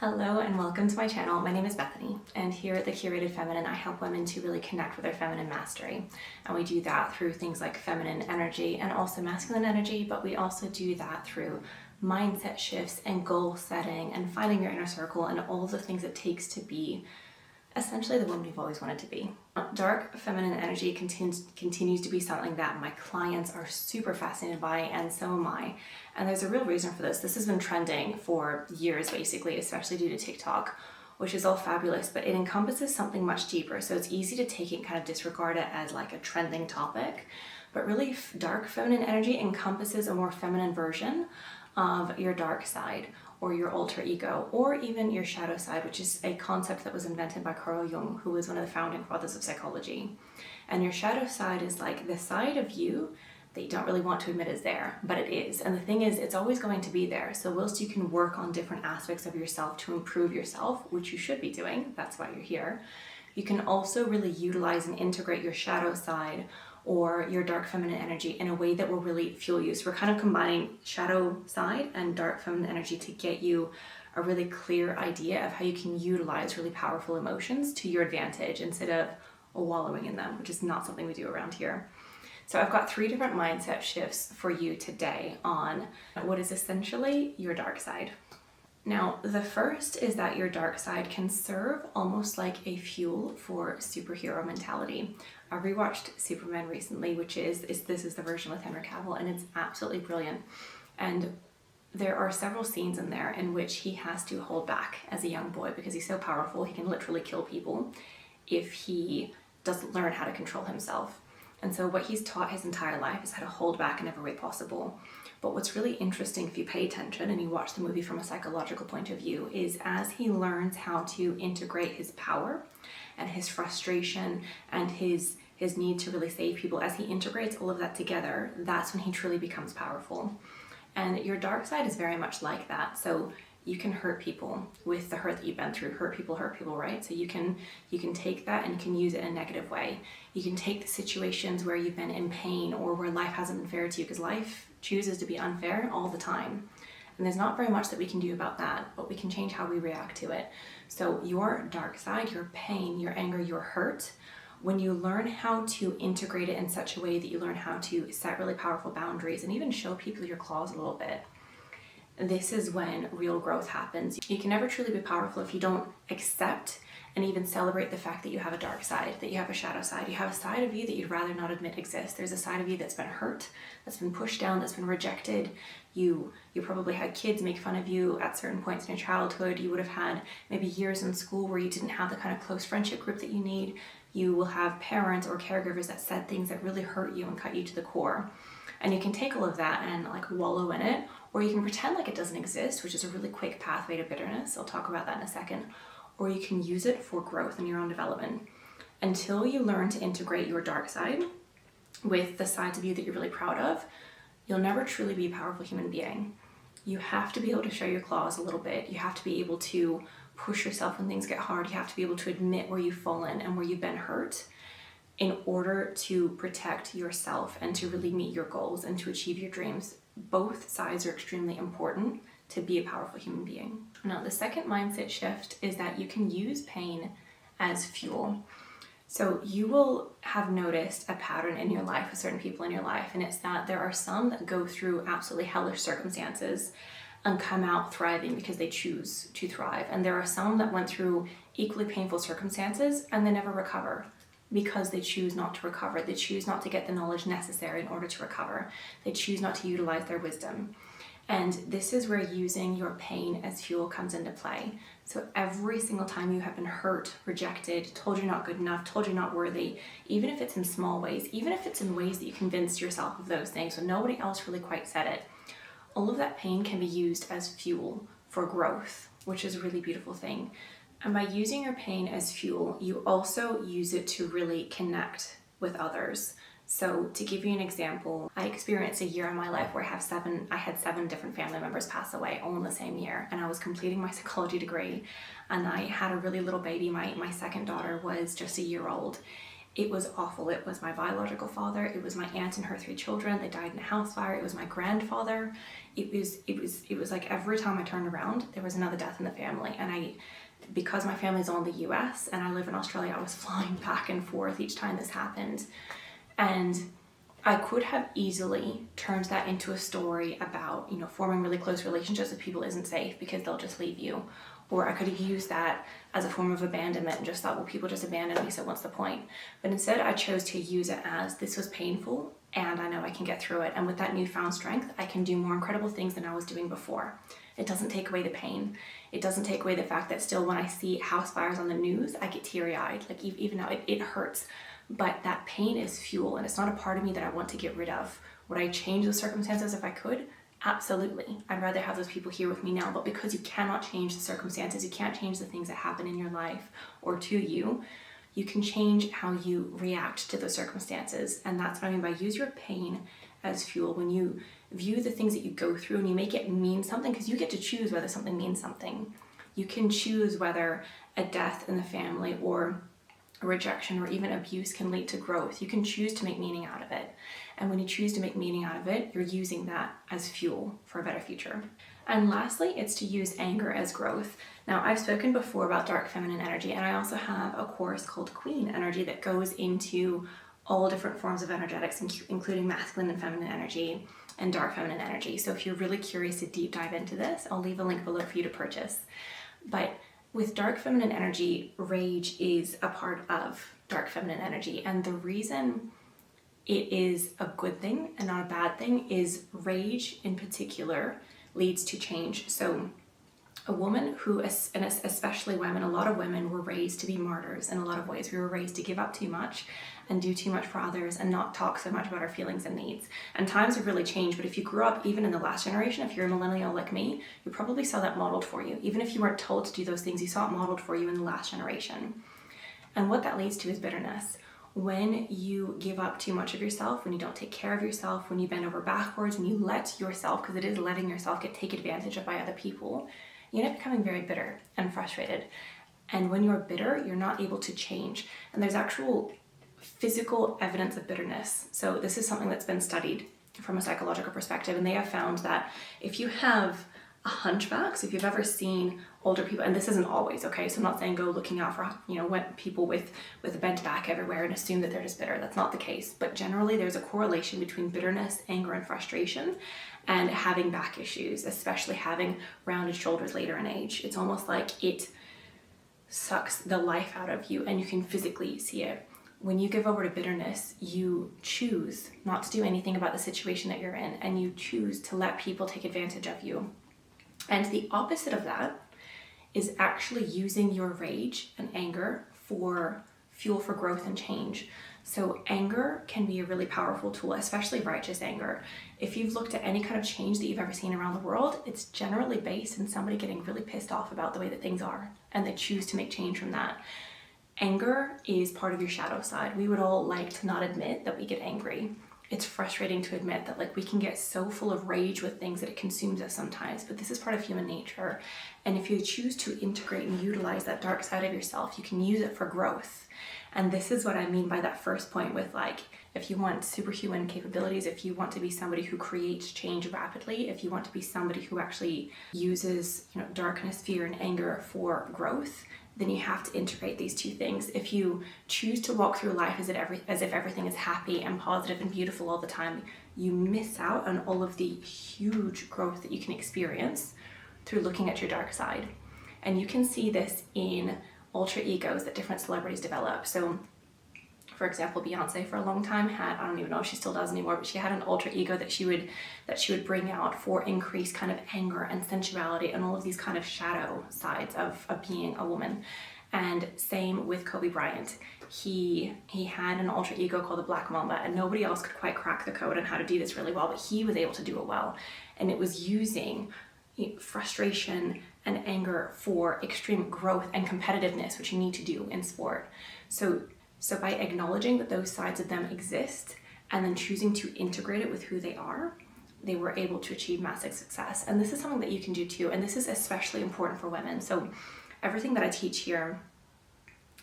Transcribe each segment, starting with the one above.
Hello and welcome to my channel. My name is Bethany, and here at The Curated Feminine I help women to really connect with their feminine mastery. And we do that through things like feminine energy and also masculine energy, but we also do that through mindset shifts and goal setting and finding your inner circle and all the things it takes to be essentially the woman you've always wanted to be. Dark feminine energy continues to be something that my clients are super fascinated by, and so am I. And there's a real reason for this. This has been trending for years, basically, especially due to TikTok, which is all fabulous, but it encompasses something much deeper. So it's easy to take it and kind of disregard it as like a trending topic. But really, dark feminine energy encompasses a more feminine version of your dark side, or your alter ego, or even your shadow side, which is a concept that was invented by Carl Jung, who was one of the founding fathers of psychology. And your shadow side is like the side of you that you don't really want to admit is there, but it is. And the thing is, it's always going to be there. So whilst you can work on different aspects of yourself to improve yourself, which you should be doing, that's why you're here, you can also really utilize and integrate your shadow side or your dark feminine energy in a way that will really fuel you. So we're kind of combining shadow side and dark feminine energy to get you a really clear idea of how you can utilize really powerful emotions to your advantage instead of wallowing in them, which is not something we do around here. So I've got 3 different mindset shifts for you today on what is essentially your dark side. Now, the first is that your dark side can serve almost like a fuel for superhero mentality. I rewatched Superman recently, which is this is the version with Henry Cavill, and it's absolutely brilliant. And there are several scenes in there in which he has to hold back as a young boy because he's so powerful, he can literally kill people if he doesn't learn how to control himself. And so what he's taught his entire life is how to hold back in every way possible. But what's really interesting, if you pay attention and you watch the movie from a psychological point of view, is as he learns how to integrate his power and his frustration and his need to really save people, as he integrates all of that together, that's when he truly becomes powerful. And your dark side is very much like that. So you can hurt people with the hurt that you've been through. Hurt people, right? So you can take that and you can use it in a negative way. You can take the situations where you've been in pain or where life hasn't been fair to you, because life chooses to be unfair all the time. And there's not very much that we can do about that, but we can change how we react to it. So your dark side, your pain, your anger, your hurt, when you learn how to integrate it in such a way that you learn how to set really powerful boundaries and even show people your claws a little bit, this is when real growth happens. You can never truly be powerful if you don't accept and even celebrate the fact that you have a dark side, that you have a shadow side. You have a side of you that you'd rather not admit exists. There's a side of you that's been hurt, that's been pushed down, that's been rejected. You probably had kids make fun of you at certain points in your childhood. You would have had maybe years in school where you didn't have the kind of close friendship group that you need. You will have parents or caregivers that said things that really hurt you and cut you to the core. And you can take all of that and like wallow in it, or you can pretend like it doesn't exist, which is a really quick pathway to bitterness. I'll talk about that in a second. Or you can use it for growth in your own development. Until you learn to integrate your dark side with the sides of you that you're really proud of, you'll never truly be a powerful human being. You have to be able to show your claws a little bit. You have to be able to push yourself when things get hard. You have to be able to admit where you've fallen and where you've been hurt in order to protect yourself and to really meet your goals and to achieve your dreams. Both sides are extremely important to be a powerful human being. Now, the second mindset shift is that you can use pain as fuel. So you will have noticed a pattern in your life with certain people in your life, and it's that there are some that go through absolutely hellish circumstances and come out thriving because they choose to thrive. And there are some that went through equally painful circumstances and they never recover because they choose not to recover. They choose not to get the knowledge necessary in order to recover. They choose not to utilize their wisdom. And this is where using your pain as fuel comes into play. So every single time you have been hurt, rejected, told you're not good enough, told you're not worthy, even if it's in small ways, even if it's in ways that you convinced yourself of those things, so nobody else really quite said it, all of that pain can be used as fuel for growth, which is a really beautiful thing. And by using your pain as fuel, you also use it to really connect with others. So to give you an example, I experienced a year in my life where I had 7 different family members pass away all in the same year. And I was completing my psychology degree and I had a really little baby. My second daughter was just a year old. It was awful. It was my biological father. It was my aunt and her 3 children. They died in a house fire. It was my grandfather. It was like every time I turned around, there was another death in the family. And because my family's on the US and I live in Australia, I was flying back and forth each time this happened. And I could have easily turned that into a story about, forming really close relationships with people isn't safe because they'll just leave you. Or I could have used that as a form of abandonment and just thought, well, people just abandoned me, so what's the point? But instead I chose to use it as, this was painful and I know I can get through it. And with that newfound strength, I can do more incredible things than I was doing before. It doesn't take away the pain. It doesn't take away the fact that still when I see house fires on the news, I get teary-eyed. Like even now it hurts. But that pain is fuel and it's not a part of me that I want to get rid of. Would I change the circumstances if I could? Absolutely. I'd rather have those people here with me now, but because you cannot change the circumstances, you can't change the things that happen in your life or to you, you can change how you react to those circumstances. And that's what I mean by use your pain as fuel. When you view the things that you go through and you make it mean something, because you get to choose whether something means something. You can choose whether a death in the family or rejection or even abuse can lead to growth. You can choose to make meaning out of it. And when you choose to make meaning out of it, you're using that as fuel for a better future. And lastly, it's to use anger as growth. Now, I've spoken before about dark feminine energy, and I also have a course called Queen Energy that goes into all different forms of energetics, including masculine and feminine energy and dark feminine energy. So if you're really curious to deep dive into this, I'll leave a link below for you to purchase. But with dark feminine energy, rage is a part of dark feminine energy. And the reason it is a good thing and not a bad thing is rage in particular leads to change. So a woman who, and especially women, a lot of women were raised to be martyrs in a lot of ways. We were raised to give up too much and do too much for others and not talk so much about our feelings and needs. And times have really changed, but if you grew up even in the last generation, if you're a millennial like me, you probably saw that modeled for you. Even if you weren't told to do those things, you saw it modeled for you in the last generation. And what that leads to is bitterness. When you give up too much of yourself, when you don't take care of yourself, when you bend over backwards, when you let yourself, because it is letting yourself get taken advantage of by other people, you end up becoming very bitter and frustrated. And when you're bitter, you're not able to change. And there's actual physical evidence of bitterness. So this is something that's been studied from a psychological perspective. And they have found that if you have a hunchback, so if you've ever seen older people, and this isn't always, okay, so I'm not saying go looking out for, when people with a bent back everywhere and assume that they're just bitter. That's not the case. But generally there's a correlation between bitterness, anger, and frustration and having back issues, especially having rounded shoulders later in age. It's almost like it sucks the life out of you and you can physically see it. When you give over to bitterness, you choose not to do anything about the situation that you're in and you choose to let people take advantage of you. And the opposite of that is actually using your rage and anger for fuel for growth and change. So anger can be a really powerful tool, especially righteous anger. If you've looked at any kind of change that you've ever seen around the world, it's generally based in somebody getting really pissed off about the way that things are, and they choose to make change from that. Anger is part of your shadow side. We would all like to not admit that we get angry. It's frustrating to admit that we can get so full of rage with things that it consumes us sometimes, but this is part of human nature. And if you choose to integrate and utilize that dark side of yourself, you can use it for growth. And this is what I mean by that first point with if you want superhuman capabilities, if you want to be somebody who creates change rapidly, if you want to be somebody who actually uses darkness, fear, and anger for growth, then you have to integrate these two things. If you choose to walk through life as if everything is happy and positive and beautiful all the time, you miss out on all of the huge growth that you can experience through looking at your dark side. And you can see this in alter egos that different celebrities develop. So for example, Beyonce for a long time had, I don't even know if she still does anymore, but she had an alter ego that she would bring out for increased kind of anger and sensuality and all of these kind of shadow sides of being a woman. And same with Kobe Bryant. He had an alter ego called the Black Mamba, and nobody else could quite crack the code on how to do this really well, but he was able to do it well. And it was using frustration and anger for extreme growth and competitiveness, which you need to do in sport. So by acknowledging that those sides of them exist and then choosing to integrate it with who they are, they were able to achieve massive success. And this is something that you can do too. And this is especially important for women. So everything that I teach here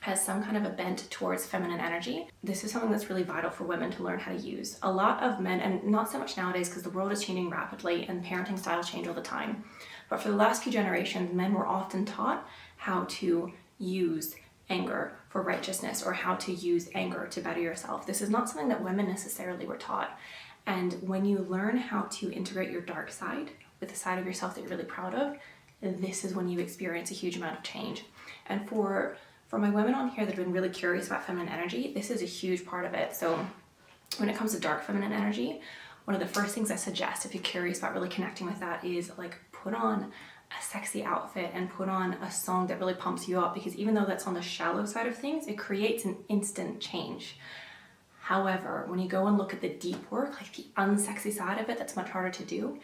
has some kind of a bent towards feminine energy. This is something that's really vital for women to learn how to use. A lot of men, and not so much nowadays because the world is changing rapidly and parenting styles change all the time, but for the last few generations, men were often taught how to use anger for righteousness or how to use anger to better yourself. This is not something that women necessarily were taught. And when you learn how to integrate your dark side with the side of yourself that you're really proud of, this is when you experience a huge amount of change. And for my women on here that have been really curious about feminine energy, this is a huge part of it. So when it comes to dark feminine energy, one of the first things I suggest if you're curious about really connecting with that is like put on a sexy outfit and put on a song that really pumps you up, because even though that's on the shallow side of things, it creates an instant change. However, when you go and look at the deep work, like the unsexy side of it, that's much harder to do.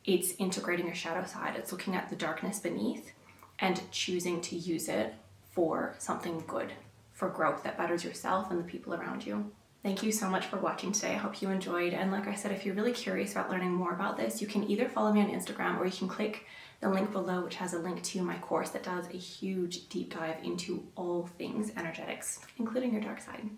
It's integrating your shadow side. It's looking at the darkness beneath and choosing to use it for something good, for growth that betters yourself and the people around you. Thank you so much for watching today. I hope you enjoyed. And like I said, if you're really curious about learning more about this, you can either follow me on Instagram or you can click the link below, which has a link to my course that does a huge deep dive into all things energetics, including your dark side.